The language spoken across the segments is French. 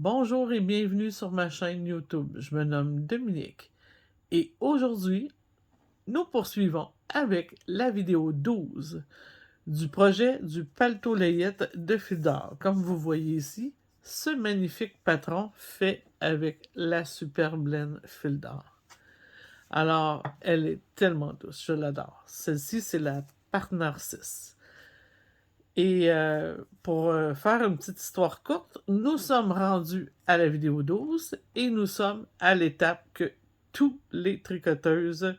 Bonjour et bienvenue sur ma chaîne YouTube. Je me nomme Dominique et aujourd'hui, nous poursuivons avec la vidéo 12 du projet du paletot layette de fil d'or. Comme vous voyez ici, ce magnifique patron fait avec la superbe laine fil d'or. Alors, elle est tellement douce, je l'adore. Celle-ci, c'est la Part Narcisse. Et pour faire une petite histoire courte, nous sommes rendus à la vidéo 12 et nous sommes à l'étape que tous les tricoteuses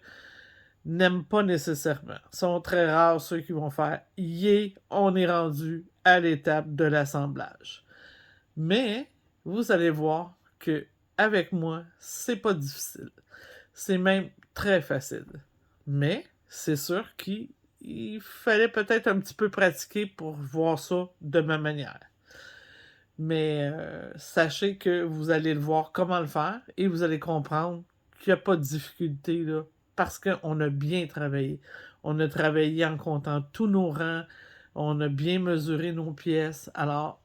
n'aiment pas nécessairement. Ce sont très rares ceux qui vont faire « Yeah, on est rendu à l'étape de l'assemblage ». Mais vous allez voir que avec moi, c'est pas difficile. C'est même très facile. Mais c'est sûr qu'il fallait peut-être un petit peu pratiquer pour voir ça de ma manière. Mais sachez que vous allez le voir comment le faire et vous allez comprendre qu'il n'y a pas de difficulté là, parce qu'on a bien travaillé. On a travaillé en comptant tous nos rangs, on a bien mesuré nos pièces. Alors,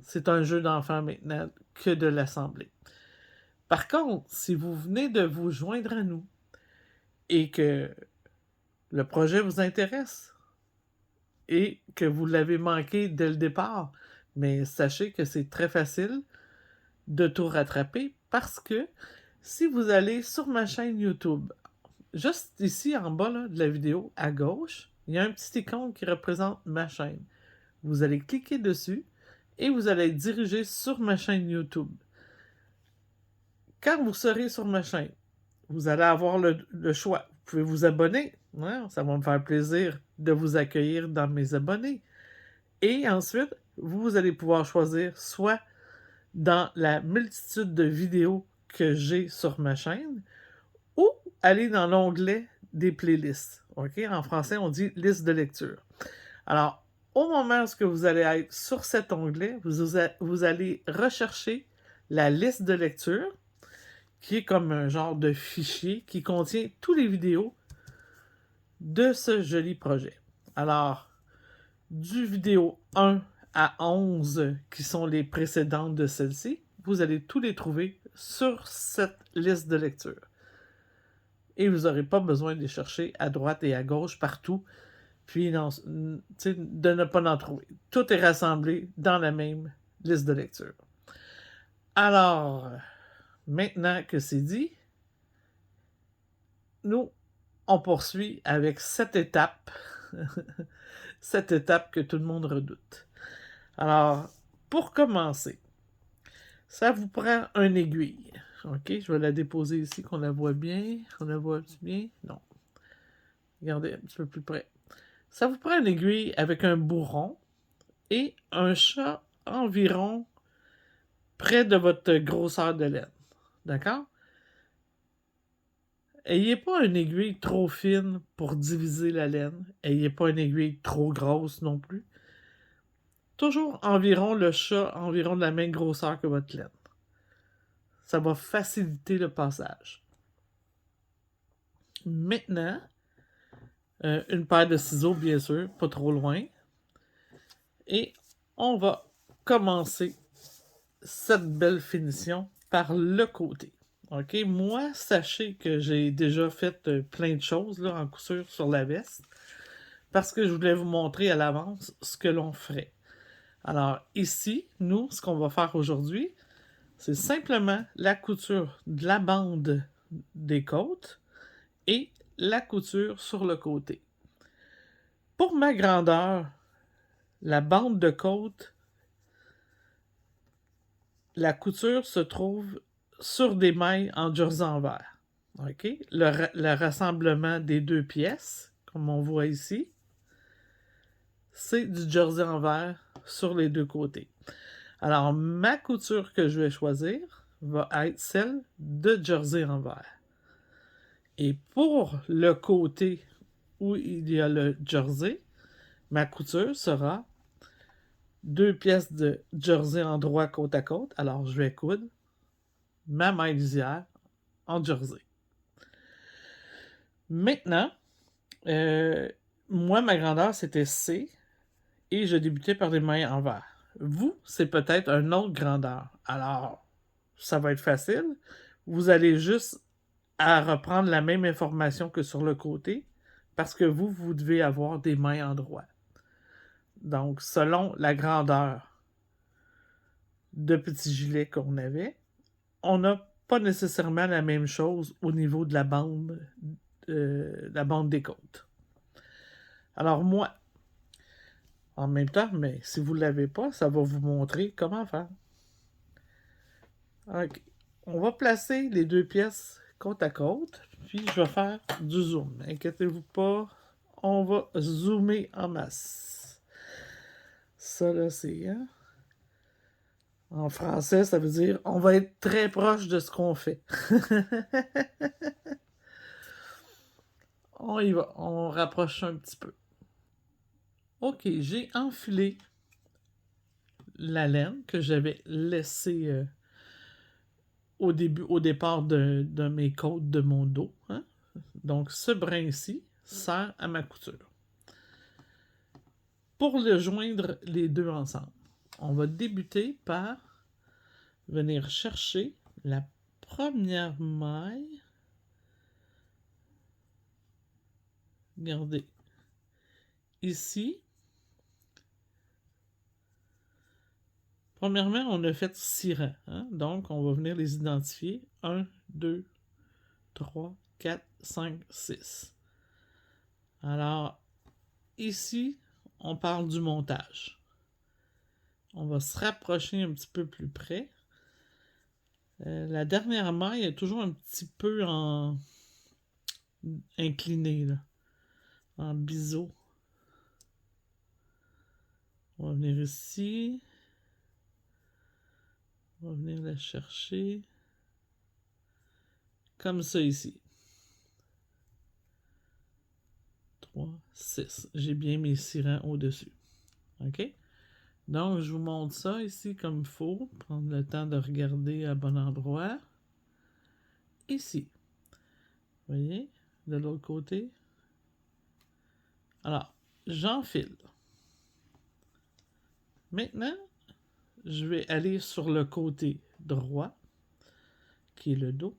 c'est un jeu d'enfant maintenant que de l'assembler. Par contre, si vous venez de vous joindre à nous et que le projet vous intéresse et que vous l'avez manqué dès le départ, mais sachez que c'est très facile de tout rattraper parce que si vous allez sur ma chaîne YouTube, juste ici en bas là, de la vidéo, à gauche, il y a un petit icône qui représente ma chaîne. Vous allez cliquer dessus et vous allez être dirigé sur ma chaîne YouTube. Quand vous serez sur ma chaîne, vous allez avoir le choix. Vous pouvez vous abonner. Ouais, ça va me faire plaisir de vous accueillir dans mes abonnés. Et ensuite, vous allez pouvoir choisir soit dans la multitude de vidéos que j'ai sur ma chaîne ou aller dans l'onglet des playlists. OK? En français, on dit liste de lecture. Alors, au moment où vous allez être sur cet onglet, vous allez rechercher la liste de lecture qui est comme un genre de fichier qui contient toutes les vidéos de ce joli projet. Alors, du vidéo 1 à 11, qui sont les précédentes de celle-ci, vous allez tous les trouver sur cette liste de lecture. Et vous n'aurez pas besoin de les chercher à droite et à gauche partout, puis de ne pas en trouver. Tout est rassemblé dans la même liste de lecture. Alors, maintenant que c'est dit, nous, on poursuit avec cette étape, cette étape que tout le monde redoute. Alors, pour commencer, ça vous prend une aiguille. OK, je vais la déposer ici, qu'on la voit bien. On la voit bien? Non. Regardez un petit peu plus près. Ça vous prend une aiguille avec un bourron et un chat environ près de votre grosseur de laine. D'accord? Ayez pas une aiguille trop fine pour diviser la laine. Ayez pas une aiguille trop grosse non plus. Toujours environ le chat, environ de la même grosseur que votre laine. Ça va faciliter le passage. Maintenant, une paire de ciseaux, bien sûr, pas trop loin. Et on va commencer cette belle finition par le côté. OK? Moi, sachez que j'ai déjà fait plein de choses là, en couture sur la veste parce que je voulais vous montrer à l'avance ce que l'on ferait. Alors ici, nous, ce qu'on va faire aujourd'hui, c'est simplement la couture de la bande des côtes et la couture sur le côté. Pour ma grandeur, la bande de côte, la couture se trouve sur des mailles en jersey envers. OK? Le rassemblement des deux pièces, comme on voit ici, c'est du jersey envers sur les deux côtés. Alors, ma couture que je vais choisir va être celle de jersey envers. Et pour le côté où il y a le jersey, ma couture sera deux pièces de jersey en droit côte à côte. Alors, je vais coudre ma maille lisière en jersey. Maintenant, moi, ma grandeur, c'était C et je débutais par des mailles envers. Vous, c'est peut-être une autre grandeur. Alors, ça va être facile. Vous allez juste à reprendre la même information que sur le côté, parce que vous devez avoir des mains en droit. Donc, selon la grandeur de petit gilet qu'on avait, on n'a pas nécessairement la même chose au niveau de la bande des côtes. Alors moi, en même temps, mais si vous ne l'avez pas, ça va vous montrer comment faire. Ok. On va placer les deux pièces côte à côte, puis je vais faire du zoom. Inquiétez-vous pas, on va zoomer en masse. Ça là, c'est... Hein? En français, ça veut dire on va être très proche de ce qu'on fait. On y va, on rapproche un petit peu. Ok, j'ai enfilé la laine que j'avais laissée au départ de mes côtes de mon dos. Hein? Donc, ce brin-ci sert à ma couture. Pour le joindre les deux ensemble, on va débuter par venir chercher la première maille. Regardez. Ici, premièrement, on a fait 6 rangs. Hein? Donc, on va venir les identifier. 1, 2, 3, 4, 5, 6. Alors, ici, on parle du montage. On va se rapprocher un petit peu plus près. La dernière maille est toujours un petit peu inclinée, là, en biseau. On va venir ici. On va venir la chercher. Comme ça ici. 3, 6. J'ai bien mes 6 rangs au-dessus. OK? Donc, je vous montre ça ici comme il faut. Prendre le temps de regarder à bon endroit. Ici. Vous voyez? De l'autre côté. Alors, j'enfile. Maintenant, je vais aller sur le côté droit, qui est le dos,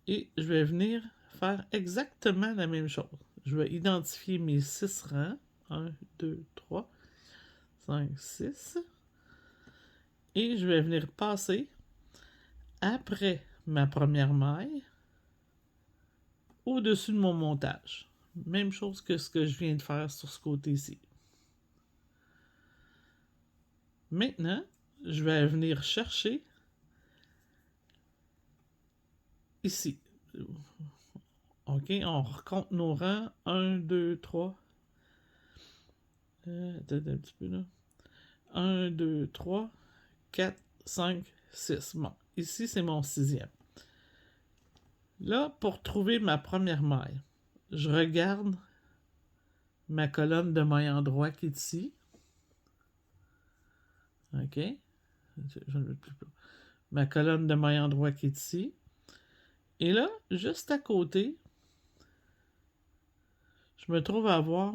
et je vais venir faire exactement la même chose. Je vais identifier mes 6 rangs. 1, 2, 3, 5, 6. Et je vais venir passer après ma première maille au-dessus de mon montage. Même chose que ce que je viens de faire sur ce côté-ci. Maintenant, je vais venir chercher ici. OK, on recompte nos rangs. 1, 2, 3. Peut-être un petit peu là. 1, 2, 3, 4, 5, 6. Bon, ici, c'est mon 6e. Là, pour trouver ma première maille, je regarde ma colonne de maille en droit qui est ici. OK. Je ne le plus. Ma colonne de maille en droit qui est ici. Et là, juste à côté, je me trouve à avoir,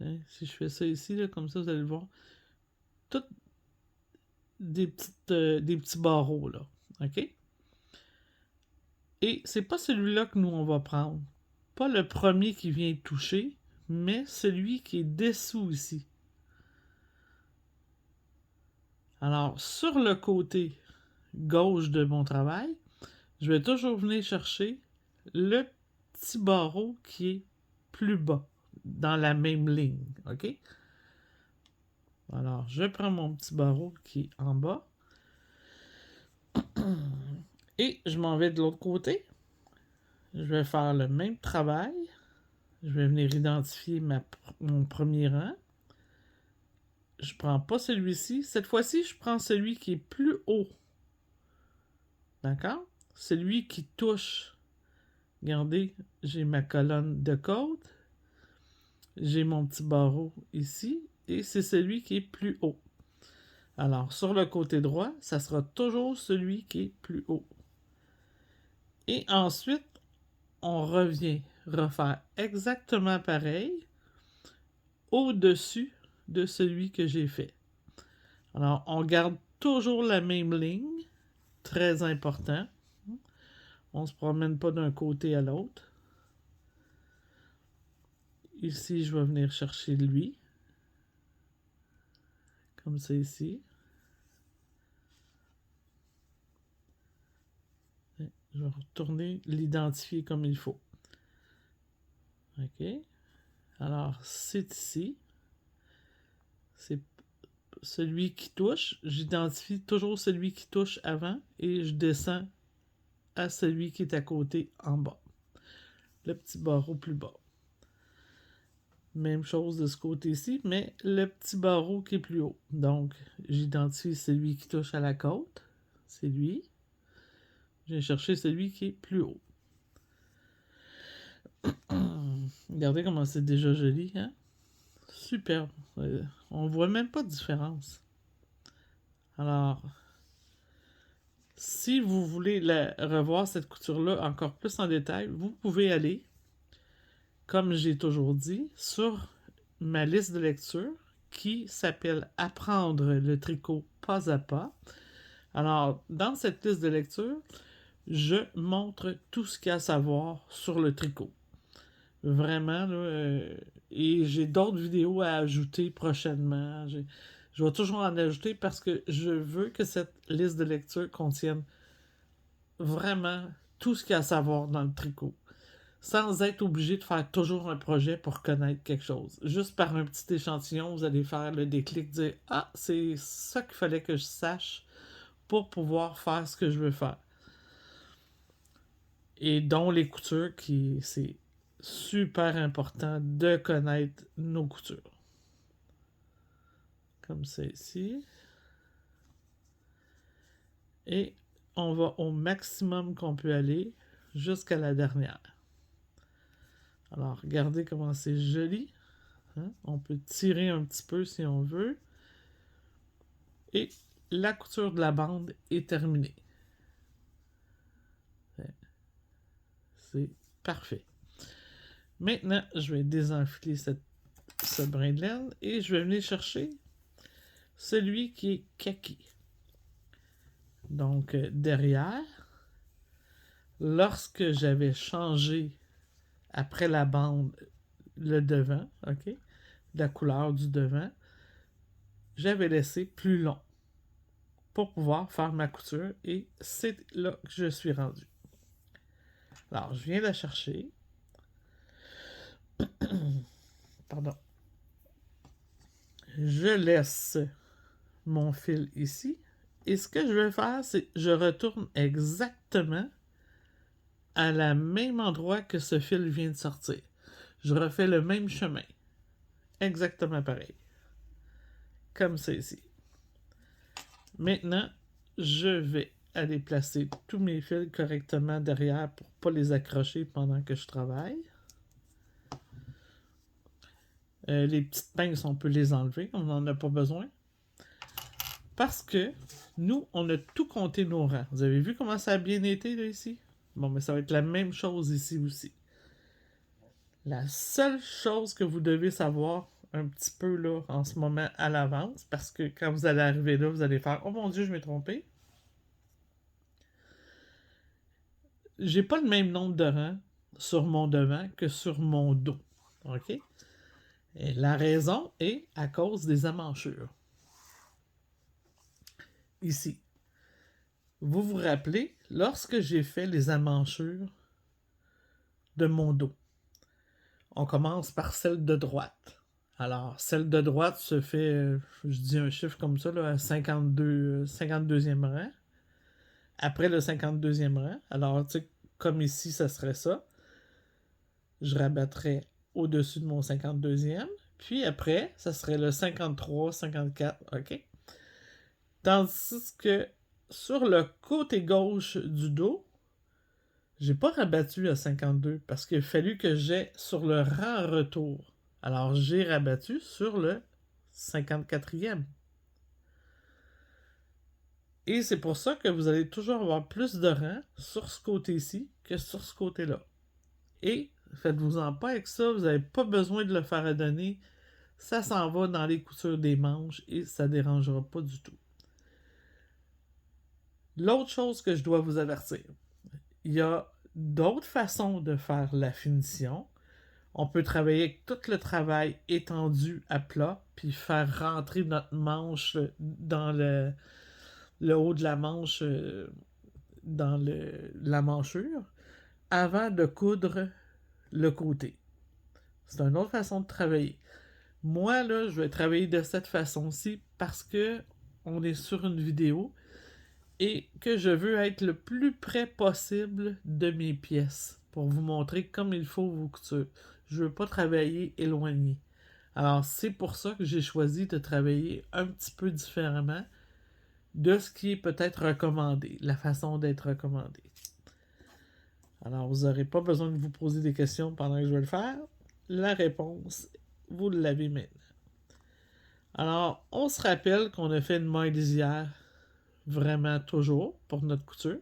hein, si je fais ça ici, là, comme ça, vous allez le voir, toutes des petits barreaux, là. OK? Et c'est pas celui-là que nous, on va prendre. Pas le premier qui vient toucher, mais celui qui est dessous ici. Alors, sur le côté gauche de mon travail, je vais toujours venir chercher le petit barreau qui est plus bas, dans la même ligne. OK? Alors, je prends mon petit barreau qui est en bas. Et je m'en vais de l'autre côté. Je vais faire le même travail. Je vais venir identifier mon premier rang. Je prends pas celui-ci. Cette fois-ci, je prends celui qui est plus haut. D'accord? Celui qui touche. Regardez, j'ai ma colonne de côte. J'ai mon petit barreau ici. Et c'est celui qui est plus haut. Alors, sur le côté droit, ça sera toujours celui qui est plus haut. Et ensuite, on revient refaire exactement pareil au-dessus de celui que j'ai fait. Alors, on garde toujours la même ligne. Très important. On ne se promène pas d'un côté à l'autre. Ici, je vais venir chercher lui. Comme ça ici. Je vais retourner l'identifier comme il faut. OK. Alors, c'est ici. C'est celui qui touche. J'identifie toujours celui qui touche avant et je descends à celui qui est à côté en bas. Le petit barreau plus bas. Même chose de ce côté-ci, mais le petit barreau qui est plus haut. Donc, j'identifie celui qui touche à la côte. C'est lui. Je vais chercher celui qui est plus haut. Regardez comment c'est déjà joli, hein? Superbe. On voit même pas de différence. Alors, si vous voulez revoir cette couture-là encore plus en détail, vous pouvez aller, comme j'ai toujours dit, sur ma liste de lecture qui s'appelle « Apprendre le tricot pas à pas ». Alors, dans cette liste de lecture, je montre tout ce qu'il y a à savoir sur le tricot. Vraiment, là, et j'ai d'autres vidéos à ajouter prochainement. Je vais toujours en ajouter parce que je veux que cette liste de lecture contienne vraiment tout ce qu'il y a à savoir dans le tricot. Sans être obligé de faire toujours un projet pour connaître quelque chose. Juste par un petit échantillon, vous allez faire le déclic, dire « Ah, c'est ça qu'il fallait que je sache pour pouvoir faire ce que je veux faire. » Et dont les coutures, c'est super important de connaître nos coutures. Comme ça ici. Et on va au maximum qu'on peut aller jusqu'à la dernière. Alors, regardez comment c'est joli. Hein? On peut tirer un petit peu si on veut. Et la couture de la bande est terminée. C'est parfait. Maintenant, je vais désenfiler ce brin de laine et je vais venir chercher celui qui est kaki. Donc, derrière, lorsque j'avais changé après la bande le devant, ok, la couleur du devant, j'avais laissé plus long pour pouvoir faire ma couture et c'est là que je suis rendu. Alors, je viens la chercher. Pardon. Je laisse mon fil ici. Et ce que je vais faire, c'est je retourne exactement à la même endroit que ce fil vient de sortir. Je refais le même chemin. Exactement pareil. Comme ça ici. Maintenant, je vais aller placer tous mes fils correctement derrière pour ne pas les accrocher pendant que je travaille. Les petites pinces, on peut les enlever. On n'en a pas besoin. Parce que nous, on a tout compté nos rangs. Vous avez vu comment ça a bien été là ici? Bon, mais ça va être la même chose ici aussi. La seule chose que vous devez savoir un petit peu là en ce moment à l'avance, parce que quand vous allez arriver là, vous allez faire « Oh mon Dieu, je m'ai trompé ». J'ai pas le même nombre de rangs sur mon devant que sur mon dos. OK? Et la raison est à cause des emmanchures. Ici. Vous vous rappelez, lorsque j'ai fait les emmanchures de mon dos, on commence par celle de droite. Alors, celle de droite se fait, je dis un chiffre comme ça, là, à 52e rang. Après le 52e rang, alors, tu sais, comme ici, ça serait ça. Je rabattrais au-dessus de mon 52e. Puis après, ça serait le 53, 54, OK? Tandis que sur le côté gauche du dos, j'ai pas rabattu à 52 parce qu'il a fallu que j'aie sur le rang retour. Alors, j'ai rabattu sur le 54e. Et c'est pour ça que vous allez toujours avoir plus de rangs sur ce côté-ci que sur ce côté-là. Et faites-vous-en pas avec ça, vous n'avez pas besoin de le faire adonner. ça s'en va dans les coutures des manches et ça ne dérangera pas du tout. L'autre chose que je dois vous avertir, il y a d'autres façons de faire la finition. On peut travailler avec tout le travail étendu à plat, puis faire rentrer notre manche dans le haut de la manche, dans la manchure, avant de coudre le côté. C'est une autre façon de travailler. Moi, là, je vais travailler de cette façon-ci parce que on est sur une vidéo et que je veux être le plus près possible de mes pièces pour vous montrer comme il faut vos coutures. Je veux pas travailler éloigné. Alors, c'est pour ça que j'ai choisi de travailler un petit peu différemment de ce qui est peut-être recommandé, la façon d'être recommandé. Alors, vous n'aurez pas besoin de vous poser des questions pendant que je vais le faire. La réponse, vous l'avez maintenant. Alors, on se rappelle qu'on a fait une maille lisière vraiment toujours pour notre couture.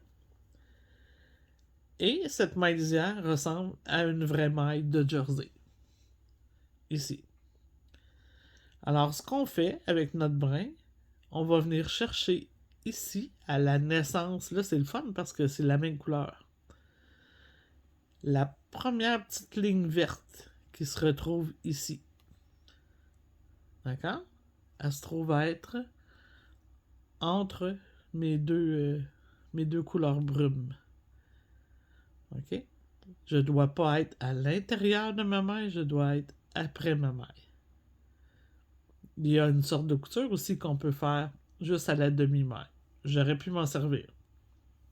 Et cette maille lisière ressemble à une vraie maille de jersey. Ici. Alors, ce qu'on fait avec notre brin, on va venir chercher ici, à la naissance. Là, c'est le fun parce que c'est la même couleur. La première petite ligne verte qui se retrouve ici. D'accord? Elle se trouve à être entre mes deux couleurs brumes. OK? Je ne dois pas être à l'intérieur de ma maille, je dois être après ma maille. Il y a une sorte de couture aussi qu'on peut faire juste à la demi-maille. J'aurais pu m'en servir.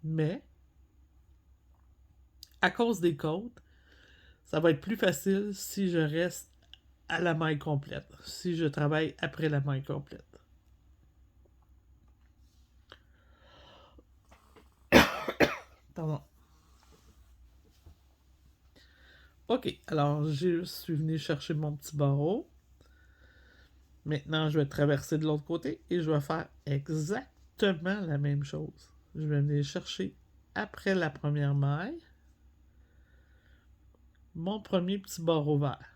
Mais, à cause des côtes, ça va être plus facile si je reste à la maille complète, si je travaille après la maille complète. Pardon. OK, alors je suis venu chercher mon petit barreau. Maintenant, je vais traverser de l'autre côté et je vais faire exactement la même chose. Je vais venir chercher après la première maille mon premier petit barreau vert.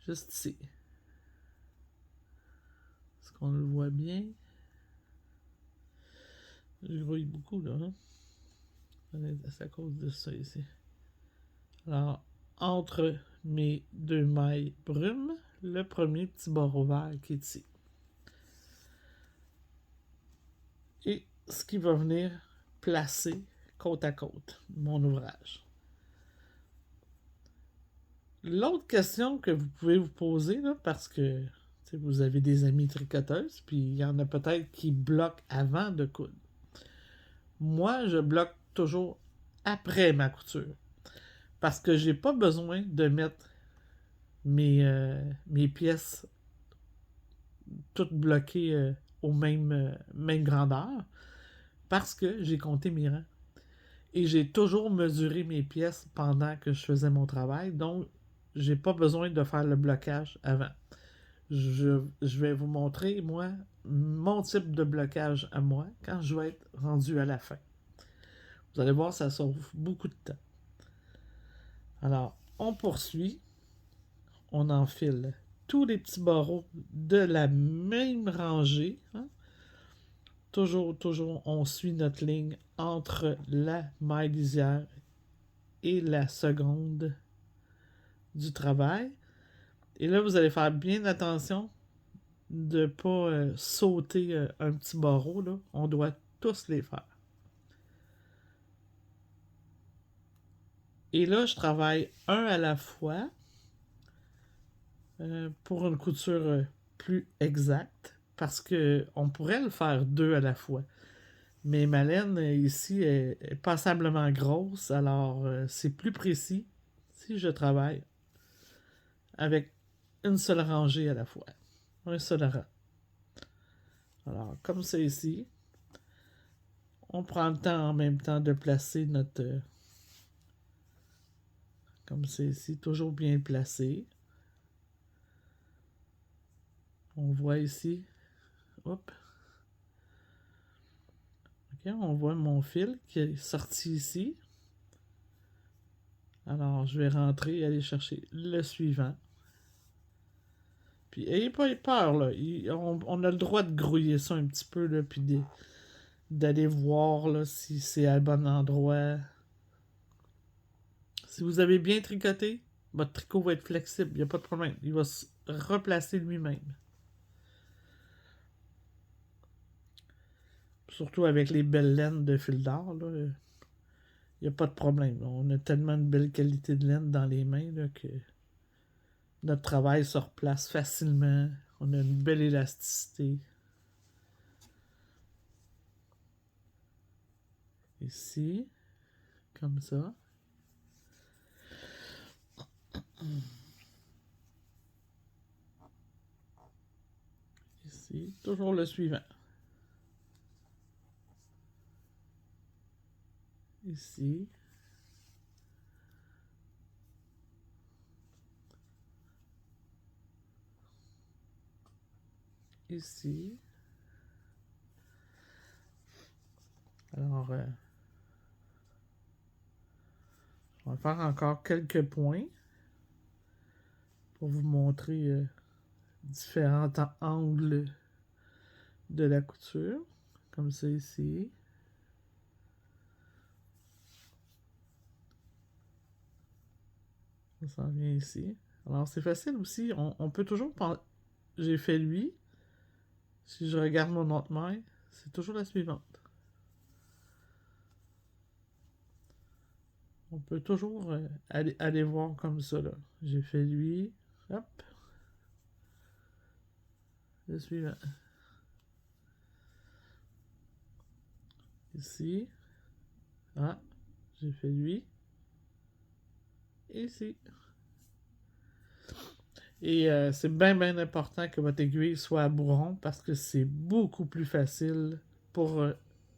Juste ici. Est-ce qu'on le voit bien? Je le vois beaucoup là. Hein? C'est à cause de ça ici. Alors, entre mes deux mailles brumes, le premier petit barreau vert qui est ici. Et ce qui va venir placer côte à côte mon ouvrage. L'autre question que vous pouvez vous poser, là, parce que vous avez des amis tricoteuses, puis il y en a peut-être qui bloquent avant de coudre. Moi, je bloque toujours après ma couture. Parce que j'ai pas besoin de mettre mes pièces toutes bloquées au même grandeur. Parce que j'ai compté mes rangs. Et j'ai toujours mesuré mes pièces pendant que je faisais mon travail. Donc, j'ai pas besoin de faire le blocage avant. Je vais vous montrer, moi, mon type de blocage à moi quand je vais être rendu à la fin. Vous allez voir, ça sauve beaucoup de temps. Alors, on poursuit. On enfile tous les petits barreaux de la même rangée. Hein? Toujours, on suit notre ligne entre la maille lisière et la seconde du travail. Et là, vous allez faire bien attention de ne pas sauter un petit barreau. Là. On doit tous les faire. Et là, je travaille un à la fois pour une couture plus exacte parce qu'on pourrait le faire deux à la fois. Mais ma laine ici est passablement grosse, alors c'est plus précis si je travaille avec une seule rangée à la fois. Un seul rang. Alors, comme c'est ici, on prend le temps en même temps de placer notre... comme c'est ici, toujours bien placé. On voit ici, hop. Ok, on voit mon fil qui est sorti ici. Alors, je vais rentrer et aller chercher le suivant. Puis ayez pas peur, là. On a le droit de grouiller ça un petit peu, là, puis d'aller voir là, si c'est à bon endroit. Si vous avez bien tricoté, votre tricot va être flexible, il n'y a pas de problème. Il va se replacer lui-même. Surtout avec les belles laines de fil d'or, là, il n'y a pas de problème. On a tellement de belle qualité de laine dans les mains là, que notre travail se replace facilement. On a une belle élasticité. Ici, comme ça. Ici, toujours le suivant. Ici. Ici. Alors, on va faire encore quelques points pour vous montrer différents angles de la couture. Comme ça ici. On s'en vient ici. Alors, c'est facile aussi. On peut toujours penser... J'ai fait lui. Si je regarde mon autre main, c'est toujours la suivante. On peut toujours aller voir comme ça, là. J'ai fait lui. Hop. Le suivant. Ici. Ah. J'ai fait lui. Ici. Et c'est bien important que votre aiguille soit à bourron parce que c'est beaucoup plus facile pour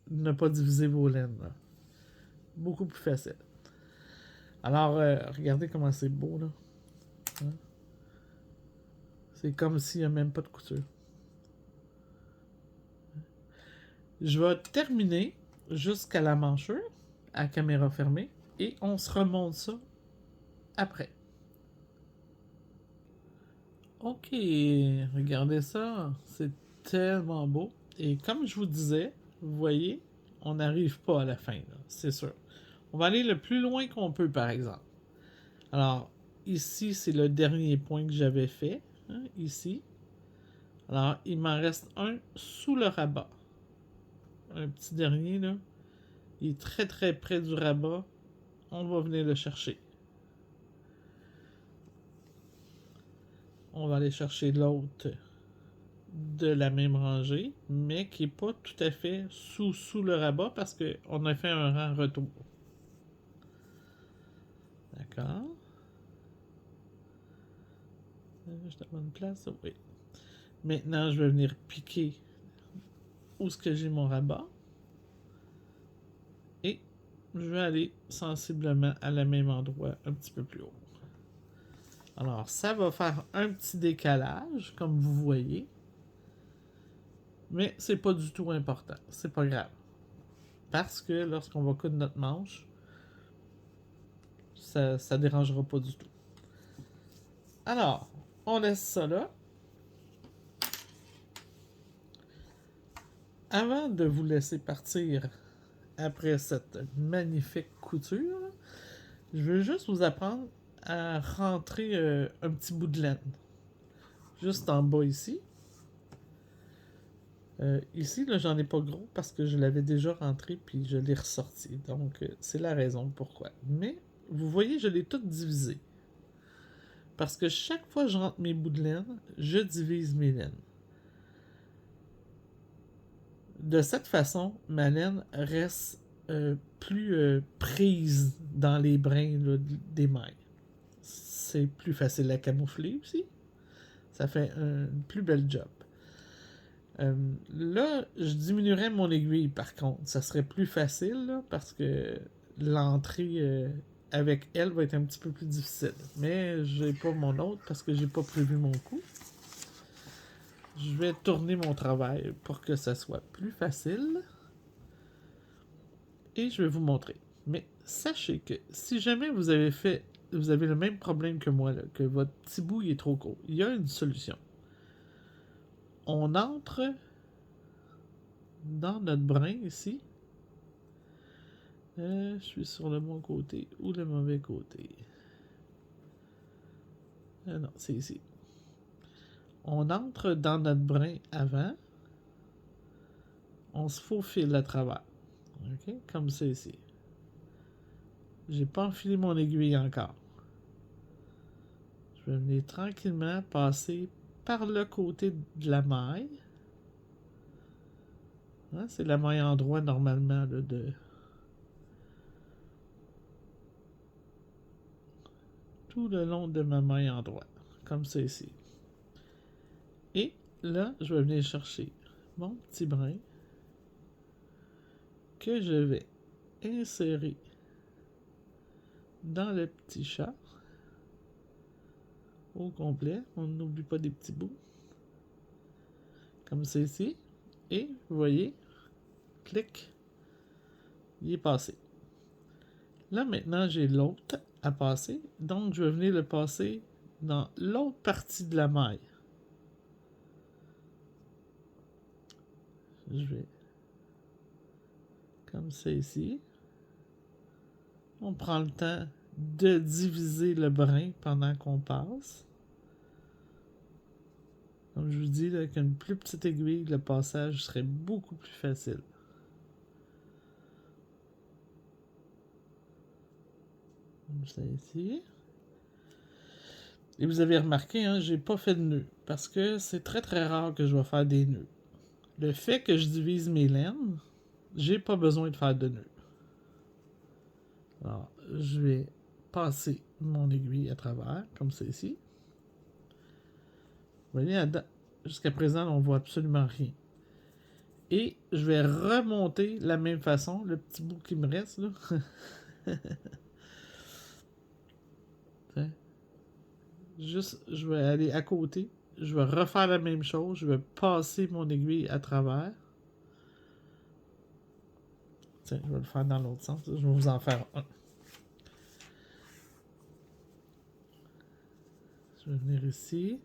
ne pas diviser vos laines. Là. Beaucoup plus facile. Alors, regardez comment c'est beau, là. Hein? C'est comme s'il n'y a même pas de couture. Je vais terminer jusqu'à la manchure, à caméra fermée, et on se remonte ça après. Ok, regardez ça, c'est tellement beau. Et comme je vous disais, vous voyez, on n'arrive pas à la fin, c'est sûr. On va aller le plus loin qu'on peut, par exemple. Alors, ici, c'est le dernier point que j'avais fait, hein, ici. Alors, il m'en reste un sous le rabat. Un petit dernier, là. Il est très très près du rabat. On va venir le chercher. On va aller chercher l'autre de la même rangée, mais qui n'est pas tout à fait sous le rabat parce qu'on a fait un rang retour. D'accord. Je à la bonne place, oui. Maintenant, je vais venir piquer où est-ce que j'ai mon rabat. Et je vais aller sensiblement à la même endroit, un petit peu plus haut. Alors, ça va faire un petit décalage, comme vous voyez. Mais c'est pas du tout important. C'est pas grave. Parce que lorsqu'on va coudre notre manche, ça dérangera pas du tout. Alors, on laisse ça là. Avant de vous laisser partir après cette magnifique couture, je veux juste vous apprendre à rentrer un petit bout de laine. Juste en bas ici. Ici, là, j'en ai pas gros parce que je l'avais déjà rentré puis je l'ai ressorti. Donc, c'est la raison pourquoi. Mais, vous voyez, je l'ai tout divisé. Parce que chaque fois que je rentre mes bouts de laine, je divise mes laines. De cette façon, ma laine reste plus prise dans les brins là, des mailles. C'est plus facile à camoufler aussi. Ça fait un plus bel job. Là, je diminuerais mon aiguille par contre. Ça serait plus facile là, parce que l'entrée avec elle va être un petit peu plus difficile. Mais j'ai pas mon autre parce que j'ai pas prévu mon coup. Je vais tourner mon travail pour que ça soit plus facile. Et je vais vous montrer. Mais sachez que si jamais vous avez le même problème que moi, là, que votre petit bout est trop court, il y a une solution. on entre dans notre brin ici. Je suis sur le bon côté ou le mauvais côté. Non, c'est ici. On entre dans notre brin avant. On se faufile à travers. OK? Comme ça ici. J'ai pas enfilé mon aiguille encore. Je vais venir tranquillement passer par le côté de la maille. Hein, c'est la maille en droit normalement là, tout le long de ma maille en droit. Comme ça ici. Et là, je vais venir chercher mon petit brin que je vais insérer dans le petit chat au complet. On n'oublie pas des petits bouts. Comme ça ici. Et vous voyez, clic, il est passé. Là maintenant, j'ai l'autre à passer. Donc, je vais venir le passer dans l'autre partie de la maille. Je vais comme ça ici. On prend le temps de diviser le brin pendant qu'on passe. Comme je vous dis, là, avec une plus petite aiguille, le passage serait beaucoup plus facile. Comme ça ici. Et vous avez remarqué, hein, j'ai pas fait de nœud. Parce que c'est très très rare que je vais faire des nœuds. Le fait que je divise mes laines, j'ai pas besoin de faire de nœuds. Alors, je vais passer mon aiguille à travers, comme ça ici. Vous voyez, jusqu'à présent, on voit absolument rien. Et je vais remonter de la même façon, le petit bout qui me reste, là. Juste, je vais aller à côté. Je vais refaire la même chose. Je vais passer mon aiguille à travers. Tiens, je vais le faire dans l'autre sens. Je vais vous en faire un. Je vais venir ici.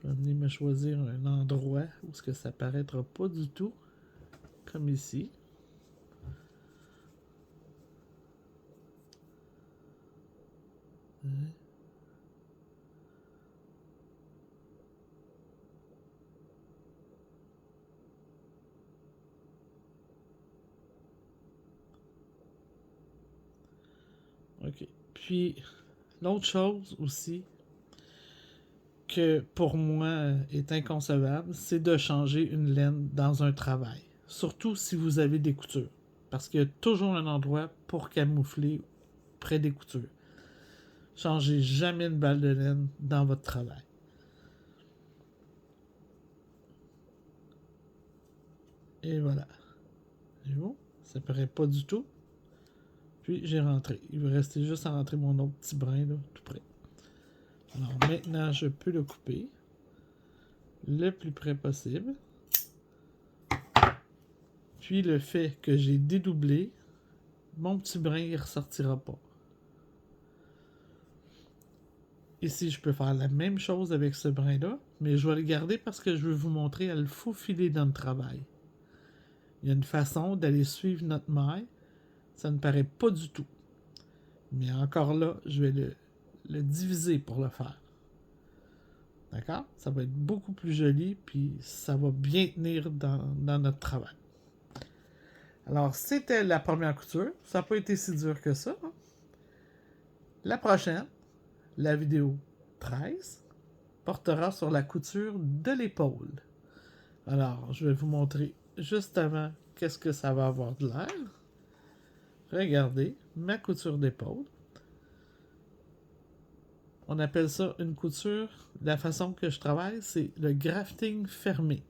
Je vais venir me choisir un endroit où ce que ça paraîtra pas du tout. Comme ici. OK. Puis, l'autre chose aussi que pour moi est inconcevable, c'est de changer une laine dans un travail. Surtout si vous avez des coutures. Parce qu'il y a toujours un endroit pour camoufler près des coutures. Changez jamais une balle de laine dans votre travail. Et voilà. C'est bon? Ça paraît pas du tout. Puis j'ai rentré. Il va rester juste à rentrer mon autre petit brin là, tout près. Alors maintenant, je peux le couper le plus près possible. Puis le fait que j'ai dédoublé, mon petit brin il ressortira pas. Ici, je peux faire la même chose avec ce brin-là, mais je vais le garder parce que je veux vous montrer à le faufiler dans le travail. Il y a une façon d'aller suivre notre maille. Ça ne paraît pas du tout. Mais encore là, je vais le diviser pour le faire. D'accord? Ça va être beaucoup plus joli, puis ça va bien tenir dans notre travail. Alors, c'était la première couture. Ça n'a pas été si dur que ça. Hein? La prochaine, la vidéo 13, portera sur la couture de l'épaule. Alors, je vais vous montrer juste avant qu'est-ce que ça va avoir de l'air. Regardez, ma couture d'épaule. On appelle ça une couture. La façon que je travaille, c'est le grafting fermé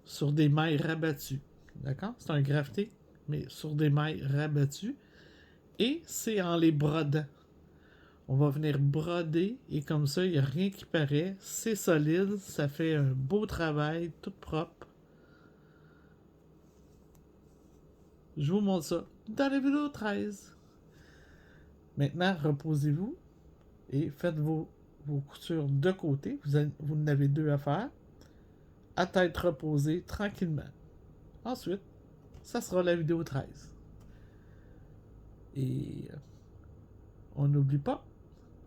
sur des mailles rabattues. D'accord? C'est un grafting, mais sur des mailles rabattues. Et c'est en les brodant. On va venir broder et comme ça, il n'y a rien qui paraît. C'est solide, ça fait un beau travail, tout propre. Je vous montre ça dans la vidéo 13. Maintenant, reposez-vous et faites vos coutures de côté. Vous en avez deux à faire. à tête reposée tranquillement. Ensuite, ça sera la vidéo 13. Et on n'oublie pas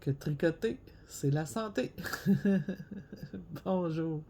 que tricoter, c'est la santé. Bonjour.